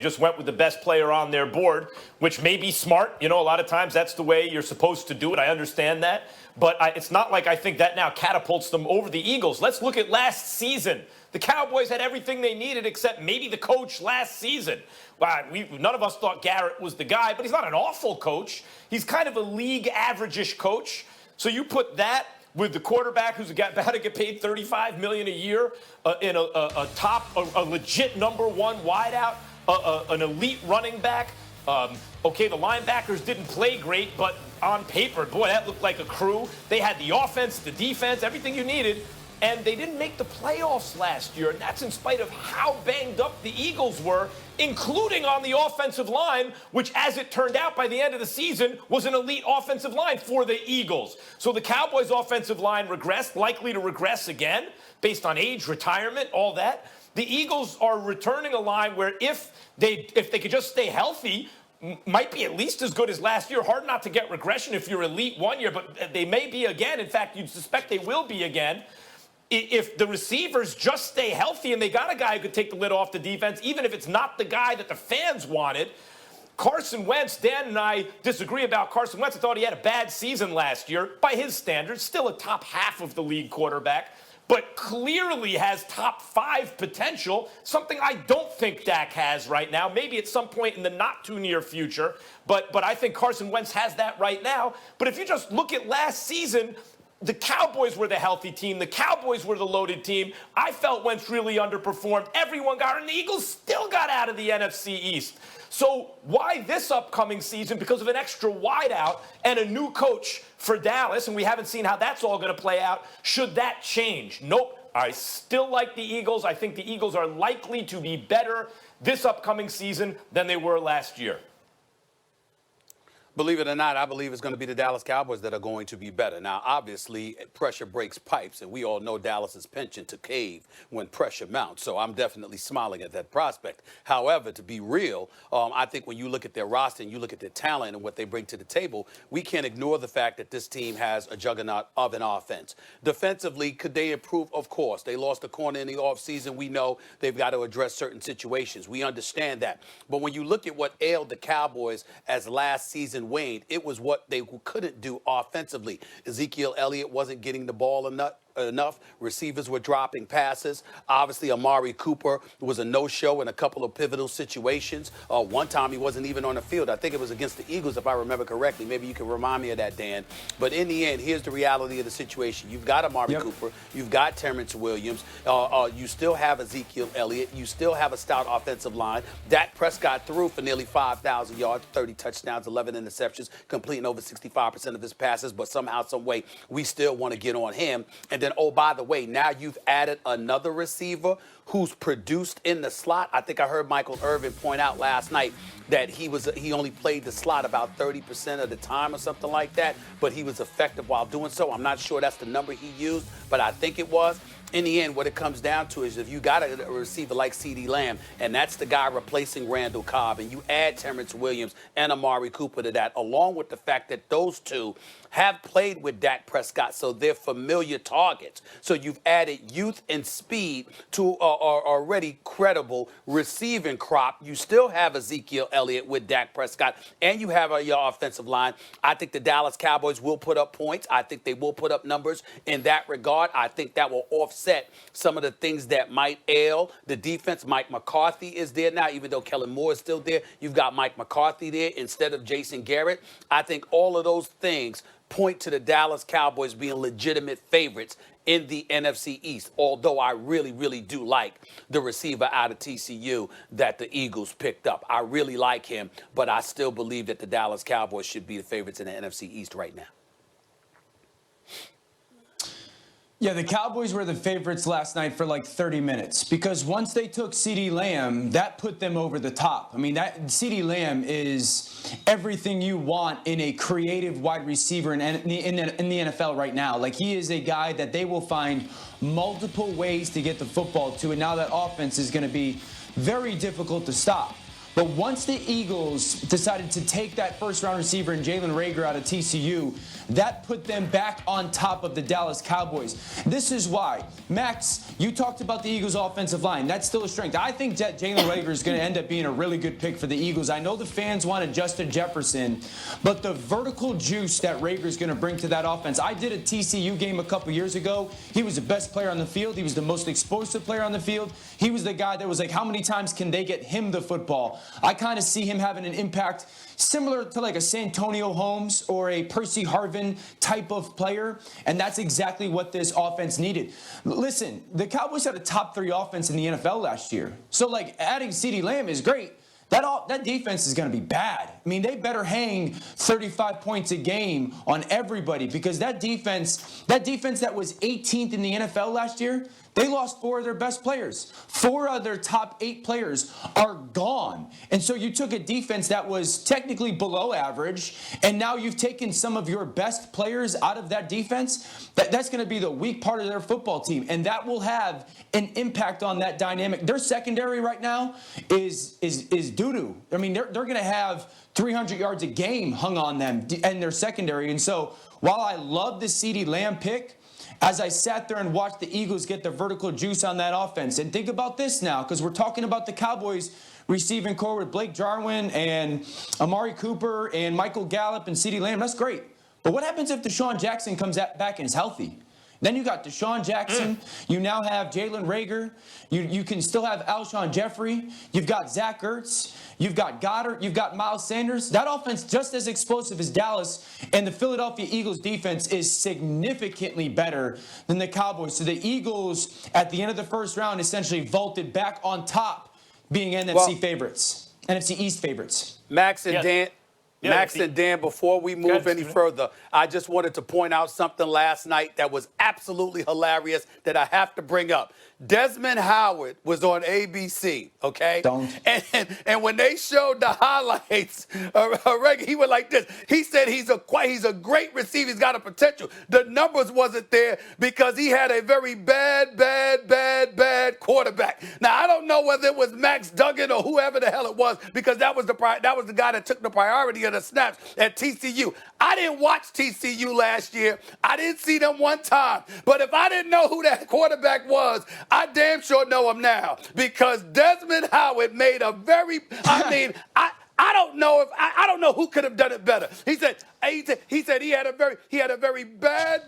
just went with the best player on their board, which may be smart. You know, a lot of times that's the way you're supposed to do it. I understand that. But it's not like I think that now catapults them over the Eagles. Let's look at last season. The Cowboys had everything they needed except maybe the coach last season. None of us thought Garrett was the guy, but he's not an awful coach. He's kind of a league average-ish coach. So you put that with the quarterback who's about to get paid $35 million a year in a legit number one wideout, an elite running back. Okay, the linebackers didn't play great, but on paper, boy, that looked like a crew. They had the offense, the defense, everything you needed, and they didn't make the playoffs last year, and that's in spite of how banged up the Eagles were, including on the offensive line, which, as it turned out by the end of the season, was an elite offensive line for the Eagles. So the Cowboys' offensive line regressed, likely to regress again, based on age, retirement, all that. The Eagles are returning a line where if they could just stay healthy, might be at least as good as last year. Hard not to get regression if you're elite one year, but they may be again. In fact, you'd suspect they will be again. If the receivers just stay healthy and they got a guy who could take the lid off the defense, even if it's not the guy that the fans wanted. Carson Wentz, Dan and I disagree about Carson Wentz. I thought he had a bad season last year. By his standards, still a top half of the league quarterback, but clearly has top 5 potential, something I don't think Dak has right now. Maybe at some point in the not too near future, but I think Carson Wentz has that right now. But if you just look at last season, the Cowboys were the healthy team. The Cowboys were the loaded team. I felt Wentz really underperformed. Everyone got, and the Eagles still got out of the NFC East. So why this upcoming season? Because of an extra wideout and a new coach for Dallas, and we haven't seen how that's all going to play out. Should that change? Nope. I still like the Eagles. I think the Eagles are likely to be better this upcoming season than they were last year. Believe it or not, I believe it's going to be the Dallas Cowboys that are going to be better. Now, obviously, pressure breaks pipes, and we all know Dallas's penchant to cave when pressure mounts. So I'm definitely smiling at that prospect. However, to be real, I think when you look at their roster and you look at their talent and what they bring to the table, we can't ignore the fact that this team has a juggernaut of an offense. Defensively, could they improve? Of course. They lost a corner in the offseason. We know they've got to address certain situations. We understand that. But when you look at what ailed the Cowboys as last season waned, it was what they couldn't do offensively. Ezekiel Elliott wasn't getting the ball enough. Receivers were dropping passes. Obviously, Amari Cooper was a no-show in a couple of pivotal situations. One time he wasn't even on the field. I think it was against the Eagles, if I remember correctly. Maybe you can remind me of that, Dan. But in the end, here's the reality of the situation. You've got Amari Cooper. You've got Terrence Williams. You still have Ezekiel Elliott. You still have a stout offensive line. Dak Prescott threw for nearly 5,000 yards, 30 touchdowns, 11 interceptions, completing over 65% of his passes. But somehow, some way, we still want to get on him. And then, oh, by the way, now you've added another receiver who's produced in the slot. I think I heard Michael Irvin point out last night that he only played the slot about 30% of the time or something like that, but he was effective while doing so. I'm not sure that's the number he used, but I think it was. In the end, what it comes down to is if you got a receiver like CeeDee Lamb, and that's the guy replacing Randall Cobb, and you add Terrence Williams and Amari Cooper to that, along with the fact that those two have played with Dak Prescott, so they're familiar targets. So you've added youth and speed to an already credible receiving crop. You still have Ezekiel Elliott with Dak Prescott, and you have your offensive line. I think the Dallas Cowboys will put up points. I think they will put up numbers in that regard. I think that will offset some of the things that might ail the defense. Mike McCarthy is there now, even though Kellen Moore is still there. You've got Mike McCarthy there instead of Jason Garrett. I think all of those things point to the Dallas Cowboys being legitimate favorites in the NFC East, although I really, really do like the receiver out of TCU that the Eagles picked up. I really like him, but I still believe that the Dallas Cowboys should be the favorites in the NFC East right now. Yeah, the Cowboys were the favorites last night for like 30 minutes because once they took CeeDee Lamb, that put them over the top. I mean, that CeeDee Lamb is everything you want in a creative wide receiver in the NFL right now. Like, he is a guy that they will find multiple ways to get the football to, and now that offense is going to be very difficult to stop. But once the Eagles decided to take that first-round receiver and Jalen Reagor out of TCU, that put them back on top of the Dallas Cowboys. This is why. Max, you talked about the Eagles' offensive line. That's still a strength. I think that Jalen Reagor is going to end up being a really good pick for the Eagles. I know the fans wanted Justin Jefferson, but the vertical juice that Reagor is going to bring to that offense. I did a TCU game a couple years ago. He was the best player on the field. He was the most explosive player on the field. He was the guy that was like, how many times can they get him the football? I kind of see him having an impact similar to like a Santonio Holmes or a Percy Harvin type of player, and that's exactly what this offense needed. Listen, the Cowboys had a top 3 offense in the NFL last year. So, like, adding CeeDee Lamb is great. That defense is going to be bad. I mean, they better hang 35 points a game on everybody because that defense that was 18th in the NFL last year, they lost 4 of their best players. 4 of their top 8 players are gone. And so you took a defense that was technically below average, and now you've taken some of your best players out of that defense. That's going to be the weak part of their football team, and that will have an impact on that dynamic. Their secondary right now is doo-doo. I mean, they're going to have 300 yards a game hung on them and their secondary. And so while I love the CeeDee Lamb pick, as I sat there and watched the Eagles get the vertical juice on that offense, and think about this now, because we're talking about the Cowboys receiving core with Blake Jarwin and Amari Cooper and Michael Gallup and CeeDee Lamb. That's great. But what happens if Deshaun Jackson comes back and is healthy? Then you got Deshaun Jackson. You now have Jalen Reagor. You can still have Alshon Jeffrey. You've got Zach Ertz. You've got Goddard. You've got Miles Sanders. That offense just as explosive as Dallas, and the Philadelphia Eagles defense is significantly better than the Cowboys. So the Eagles, at the end of the first round, essentially vaulted back on top, being NFC favorites, NFC East favorites. Max and Dan. Yeah, Max and Dan, before we move any further, I just wanted to point out something last night that was absolutely hilarious that I have to bring up. Desmond Howard was on ABC, okay? Don't. And when they showed the highlights, he went like this. He said he's a great receiver. He's got a potential. The numbers wasn't there because he had a very bad quarterback. Now, I don't know whether it was Max Duggan or whoever the hell it was because that was the guy that took the priority of the snaps at TCU. I didn't watch TCU last year. I didn't see them one time. But if I didn't know who that quarterback was, I damn sure know him now because Desmond Howard made a very, I don't know who could have done it better. He said he had a very bad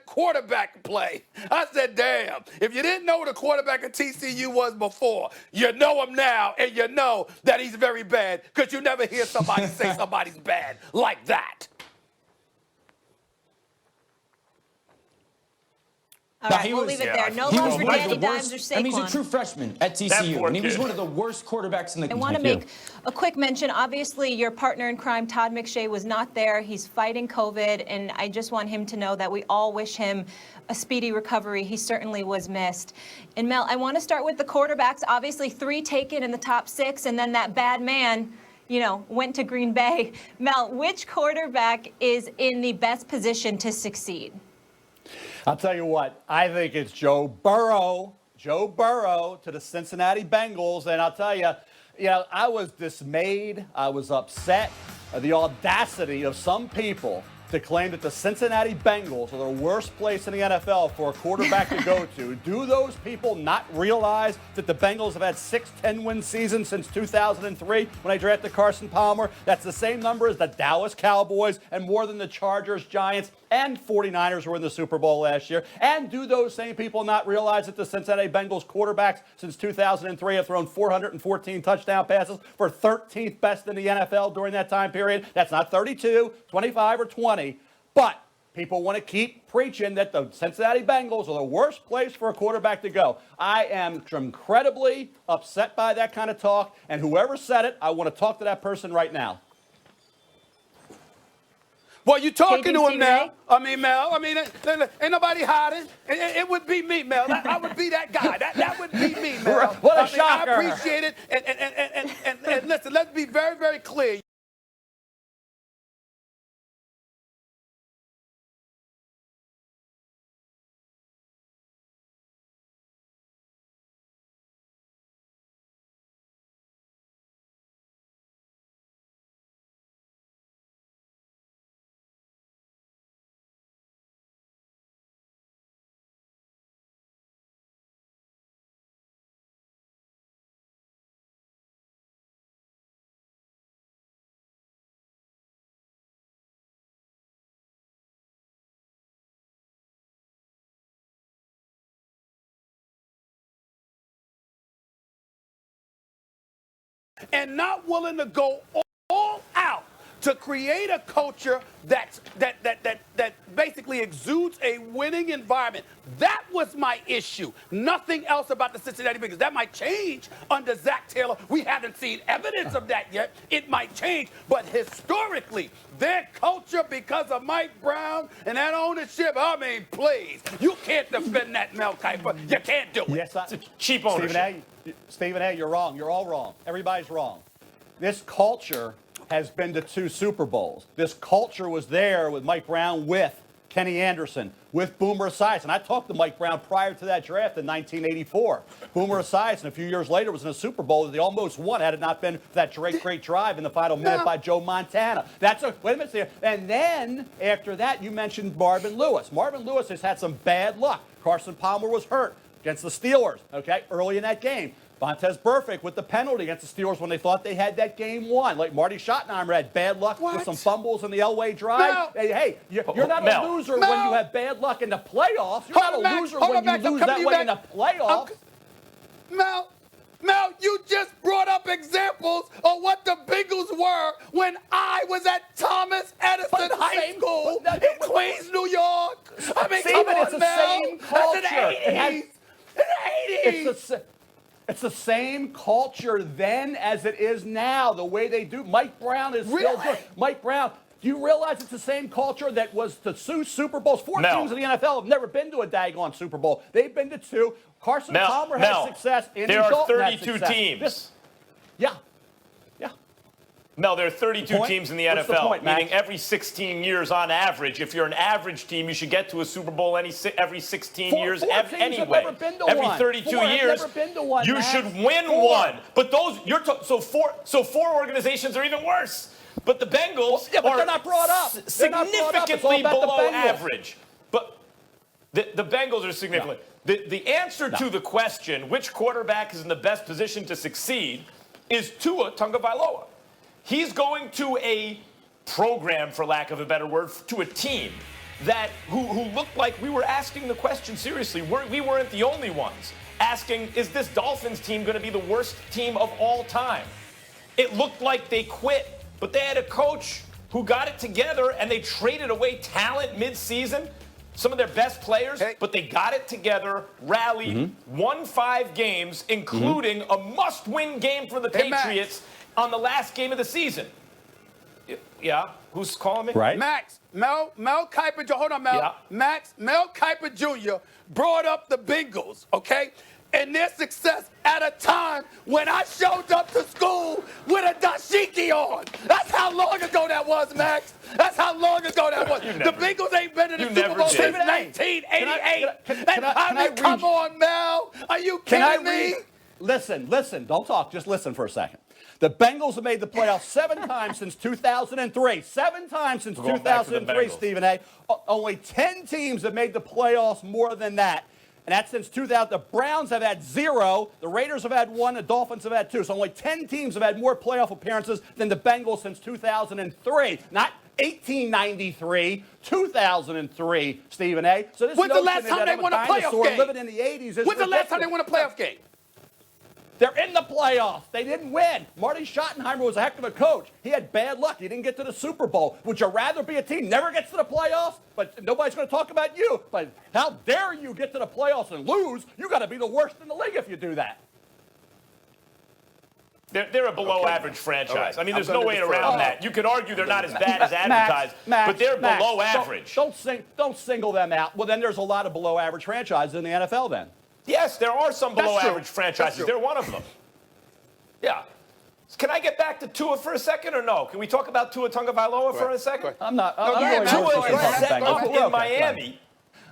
quarterback play. I said, damn, if you didn't know who the quarterback at TCU was before, you know him now, and you know that he's very bad because you never hear somebody say somebody's bad like that. All right, we'll leave it there. No love for Danny Dimes or Saquon. I mean, he's a true freshman at TCU, and he was one of the worst quarterbacks in the country. I want to make a quick mention. Obviously, your partner in crime, Todd McShay, was not there. He's fighting COVID, and I just want him to know that we all wish him a speedy recovery. He certainly was missed. And, Mel, I want to start with the quarterbacks. Obviously, 3 taken in the top 6, and then that bad man, went to Green Bay. Mel, which quarterback is in the best position to succeed? I'll tell you what, I think it's Joe Burrow to the Cincinnati Bengals. And I'll tell you, I was dismayed. I was upset at the audacity of some people to claim that the Cincinnati Bengals are the worst place in the NFL for a quarterback to go to. Do those people not realize that the Bengals have had 6 10-win seasons since 2003 when they drafted Carson Palmer? That's the same number as the Dallas Cowboys and more than the Chargers, Giants, and 49ers were in the Super Bowl last year. And do those same people not realize that the Cincinnati Bengals quarterbacks since 2003 have thrown 414 touchdown passes for 13th best in the NFL during that time period? That's not 32, 25, or 20. But people want to keep preaching that the Cincinnati Bengals are the worst place for a quarterback to go. I am incredibly upset by that kind of talk. And whoever said it, I want to talk to that person right now. Well, you talking to him now. I mean, Mel, ain't nobody hiding. It would be me, Mel. I would be that guy. That would be me, Mel. What a shocker. I appreciate it. And listen, let's be very, very clear. and not willing to go all out to create a culture that basically exudes a winning environment. That was my issue. Nothing else about the Cincinnati Bengals. That might change under Zach Taylor. We haven't seen evidence of that yet. It might change, but historically, their culture, because of Mike Brown and that ownership, I mean, please, you can't defend that, Mel Kiper. You can't do it. Yes, It's a cheap ownership. Stephen A., you're wrong. You're all wrong. Everybody's wrong. This culture has been to 2 Super Bowls. This culture was there with Mike Brown, with Kenny Anderson, with Boomer Esiason. I talked to Mike Brown prior to that draft in 1984. Boomer Esiason, a few years later, was in a Super Bowl that they almost won had it not been for that great drive in the final minute by Joe Montana. Wait a minute here. And then, after that, you mentioned Marvin Lewis. Marvin Lewis has had some bad luck. Carson Palmer was hurt against the Steelers, okay, early in that game. Vontaze Burfict with the penalty against the Steelers when they thought they had that game won. Like Marty Schottenheimer had bad luck with some fumbles in the Elway drive. Hey, you're not a loser when you have bad luck in the playoffs. You're not a loser when you lose that way in the playoffs. Mel, you just brought up examples of what the Bengals were when I was at Thomas Edison High School in Queens, New York. I mean, come on, it's the same culture. That's in the 80s. It's the same culture then as it is now, the way they do. Mike Brown is still good. Mike Brown, do you realize it's the same culture that was the 2 Super Bowls? 4 teams in the NFL have never been to a daggone Super Bowl. They've been to 2. Carson Palmer had success. Andy there are Dalton had 32 success. teams. Yeah. Mel, there are 32 teams in the What's the NFL, point, Max? meaning every 16 years on average. If you're an average team, you should get to a Super Bowl every 16 years anyway. Every 32 years, you should win one. But those so four organizations are even worse. But the Bengals but they're not brought up. significantly below average. But the Bengals are significantly. The answer to the question, which quarterback is in the best position to succeed, is Tua Tagovailoa. He's going to a program, for lack of a better word, to a team that who looked like we were asking the question seriously. We weren't the only ones asking, is this Dolphins team going to be the worst team of all time? It looked like they quit, but they had a coach who got it together, and they traded away talent mid-season, some of their best players, but they got it together, rallied, won 5 games, including a must-win game for the Patriots on the last game of the season. Yeah, who's calling me? Right. Mel Kiper, hold on, Mel. Yeah. Mel Kiper Jr. brought up the Bengals, okay? And their success at a time when I showed up to school with a dashiki on. That's how long ago that was, Max. That's how long ago that was. The Bengals ain't been in the Super Bowl since 1988. Come on, Mel. Are you kidding me? Listen. Don't talk. Just listen for a second. The Bengals have made the playoffs 7 times since 2003. 7 times since 2003, Stephen A. Only 10 teams have made the playoffs more than that. And that's since 2000. The Browns have had 0. The Raiders have had 1. The Dolphins have had 2. So only 10 teams have had more playoff appearances than the Bengals since 2003. Not 1893, 2003, Stephen A. So this When's the last time they won a playoff game? Living in the 80s is When's the last time they won a playoff game? They're in the playoffs. They didn't win. Marty Schottenheimer was a heck of a coach. He had bad luck. He didn't get to the Super Bowl. Would you rather be a team never gets to the playoffs, but nobody's going to talk about you? But how dare you get to the playoffs and lose? You got to be the worst in the league if you do that. They're a below-average franchise. Right. I mean, there's no way around that. You could argue they're not as bad as advertised, but they're below average. Don't single them out. Well, then there's a lot of below-average franchises in the NFL then. Yes, there are some below-average franchises. They're one of them. Yeah. Can I get back to Tua for a second or no? Can we talk about Tua Tagovailoa for a second? I'm not. Tua is set up in Miami.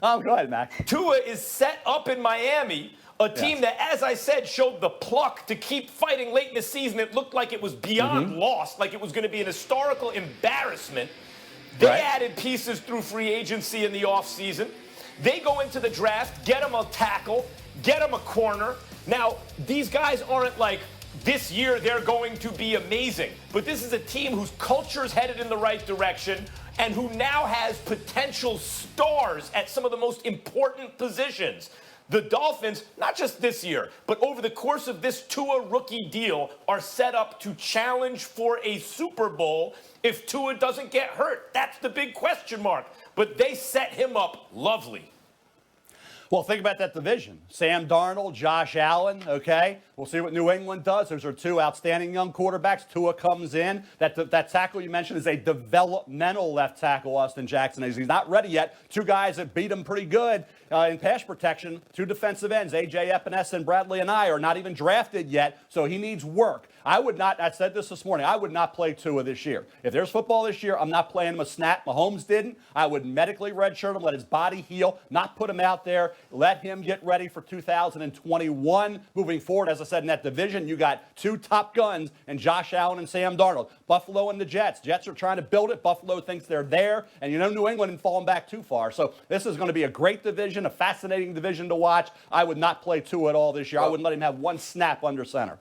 Go ahead, Max. Tua is set up in Miami, a team that, as I said, showed the pluck to keep fighting late in the season. It looked like it was beyond lost, like it was going to be an historical embarrassment. They added pieces through free agency in the offseason. They go into the draft, get him a tackle, get him a corner. Now, these guys aren't like, this year they're going to be amazing. But this is a team whose culture is headed in the right direction and who now has potential stars at some of the most important positions. The Dolphins, not just this year, but over the course of this Tua rookie deal, are set up to challenge for a Super Bowl if Tua doesn't get hurt. That's the big question mark. But they set him up lovely. Well, think about that division. Sam Darnold, Josh Allen, okay? We'll see what New England does. Those are two outstanding young quarterbacks. Tua comes in. That tackle you mentioned is a developmental left tackle, Austin Jackson. He's not ready yet. Two guys that beat him pretty good in pass protection. Two defensive ends, A.J. Epinesa and Bradley and I, are not even drafted yet, so he needs work. I said this morning, I would not play Tua this year. If there's football this year, I'm not playing him a snap. Mahomes didn't. I would medically redshirt him, let his body heal, not put him out there, let him get ready for 2021. Moving forward, as I said, in that division, you got two top guns and Josh Allen and Sam Darnold. Buffalo and the Jets. Jets are trying to build it. Buffalo thinks they're there. And New England isn't falling back too far. So this is going to be a great division, a fascinating division to watch. I would not play Tua at all this year. I wouldn't let him have one snap under center.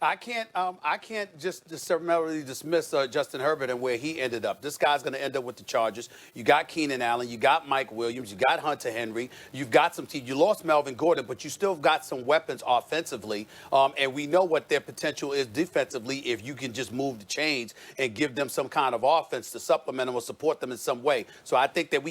I can't just summarily dismiss Justin Herbert and where he ended up. This guy's going to end up with the Chargers. You got Keenan Allen, you got Mike Williams, you got Hunter Henry, you've got some team. You lost Melvin Gordon, but you still got some weapons offensively, and we know what their potential is defensively if you can just move the chains and give them some kind of offense to supplement them or support them in some way. So I think that we